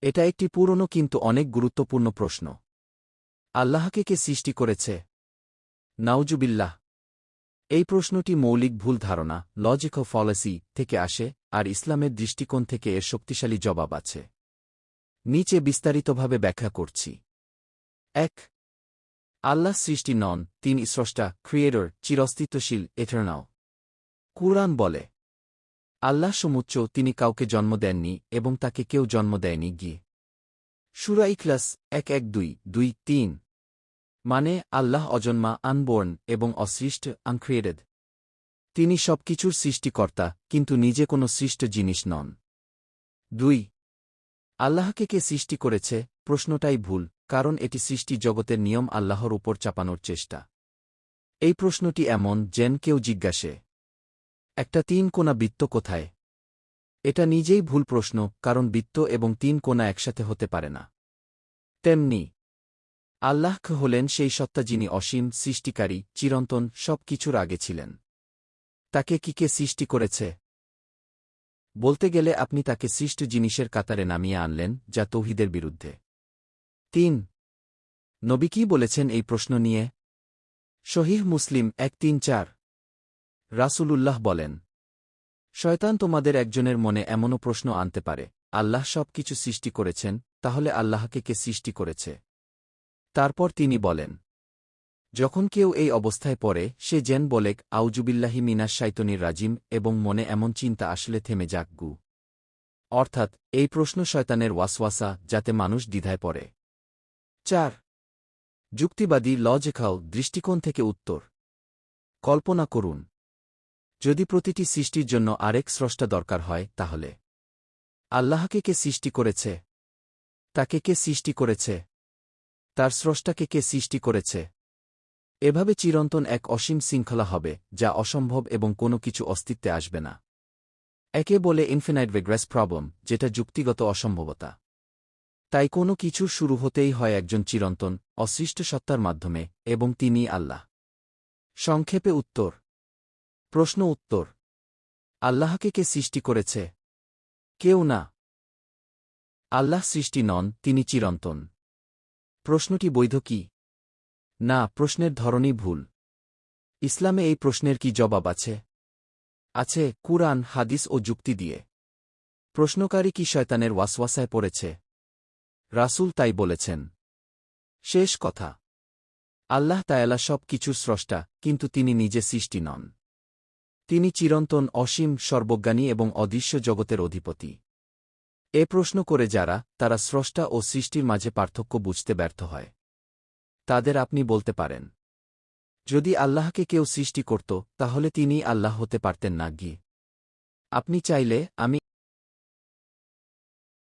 এটা একটি পুরনো কিন্তু অনেক গুরুত্বপূর্ণ প্রশ্ন। আল্লাহকে কে সৃষ্টি করেছে? নাউজুবিল্লাহ। এই প্রশ্নটি মৌলিক ভুল ধারণা লজিক ও ফলাসি থেকে আসে, আর ইসলামের দৃষ্টিকোণ থেকে এর শক্তিশালী জবাব আছে। নিচে বিস্তারিতভাবে ব্যাখ্যা করছি। ১. আল্লাহ সৃষ্টি নন, তিনি স্রষ্টা, ক্রিয়েটর, চিরস্তিত্বশীল, এটারনাল। কুরআন বলে, আল্লাহ সমুচ্চ, তিনি কাউকে জন্ম দেননি এবং তাকে কেউ জন্ম দেয়নি। গিয়ে সূরা ইখলাস ১-১-২-২-৩। মানে আল্লাহ অজন্মা, আনবোর্ন এবং অসৃষ্ট, আনক্রিয়েটেড। তিনি সবকিছুর সৃষ্টিকর্তা, কিন্তু নিজে কোনো সৃষ্ট জিনিস নন। ২. আল্লাহকে কে সৃষ্টি করেছে? প্রশ্নটাই ভুল, কারণ এটি সৃষ্টি জগতের নিয়ম আল্লাহর উপর চাপানোর চেষ্টা। এই প্রশ্নটি এমন যেন কেউ জিজ্ঞাসে, একটা ৩ কোণা বৃত্ত কোথায়? এটা নিজেই ভুল প্রশ্ন, কারণ বৃত্ত এবং ৩ কোণা একসাথে হতে পারে না। তেমনি আল্লাহ হলেন সেই সত্তা যিনি অসীম, সৃষ্টিকারী, চিরন্তন, সব কিছুর আগে ছিলেন। তাকে কি কে সৃষ্টি করেছে? বলতে গেলে আপনি তাকে সৃষ্ট জিনিসের কাতারে নামিয়ে আনলেন, যা তৌহিদের বিরুদ্ধে। ৩. নবী কি বলেছেন এই প্রশ্ন নিয়ে? সহিহ মুসলিম ১-৩-৪। রাসূলুল্লাহ বলেন, শয়তান তোমাদের একজনের মনে এমনও প্রশ্ন আনতে পারে, আল্লাহ সব কিছু সৃষ্টি করেছেন, তাহলে আল্লাহকে কে সৃষ্টি করেছে? তারপর তিনি বলেন, যখন কেউ এই অবস্থায় পড়ে সে যেন বলেক আউজুবিল্লাহি মিনাশ শাইতানির রাজিম এবং মনে এমন চিন্তা আসলে থেমে যাক গু। অর্থাৎ এই প্রশ্ন শয়তানের ওয়াসওয়াসা, যাতে মানুষ দ্বিধায় পড়ে। ৪. যুক্তিবাদী লজিক্যাল দৃষ্টিকোণ থেকে উত্তর। কল্পনা করুন, যদি প্রতিটি সৃষ্টির জন্য আরেক স্রষ্টা দরকার হয়, তাহলে আল্লাহকে কে সৃষ্টি করেছে? তাকে কে সৃষ্টি করেছে? তার স্রষ্টাকে কে সৃষ্টি করেছে? এভাবে চিরন্তন এক অসীম শৃঙ্খলা হবে, যা অসম্ভব এবং কোনো কিছু অস্তিত্বে আসবে না। একে বলে ইনফিনাইট রিগ্রেস প্রবলেম, যেটা যুক্তিগত অসম্ভবতা। তাই কোনো কিছুর শুরু হতেই হয় একজন চিরন্তন, অসৃষ্ট সত্তার মাধ্যমে, এবং তিনিই আল্লাহ। সংক্ষেপে উত্তর। প্রশ্ন উত্তর। আল্লাহকে কে সৃষ্টি করেছে? কেউ না। আল্লাহ সৃষ্টি নন, তিনি চিরন্তন। প্রশ্নটি বৈধ কি? না, প্রশ্নের ধরনই ভুল। ইসলামে এই প্রশ্নের কি জবাব আছে? আছে, কুরআন, হাদিস ও যুক্তি দিয়ে। প্রশ্নকারী কি শয়তানের ওয়াসওয়াসায় পড়েছে? রাসূল তাই বলেছেন। শেষ কথা, আল্লাহ তাআলা সব কিছুর স্রষ্টা, কিন্তু তিনি নিজে সৃষ্টি নন। তিনি চিরন্তন, অসীম, সর্বজ্ঞানী এবং অদৃশ্য জগতের অধিপতি। এ প্রশ্ন করে যারা, তারা স্রষ্টা ও সৃষ্টির মাঝে পার্থক্য বুঝতে ব্যর্থ হয়। তাদের আপনি বলতে পারেন, যদি আল্লাহকে কেউ সৃষ্টি করত, তাহলে তিনিই আল্লাহ হতে পারতেন না। গি আপনি চাইলে আমি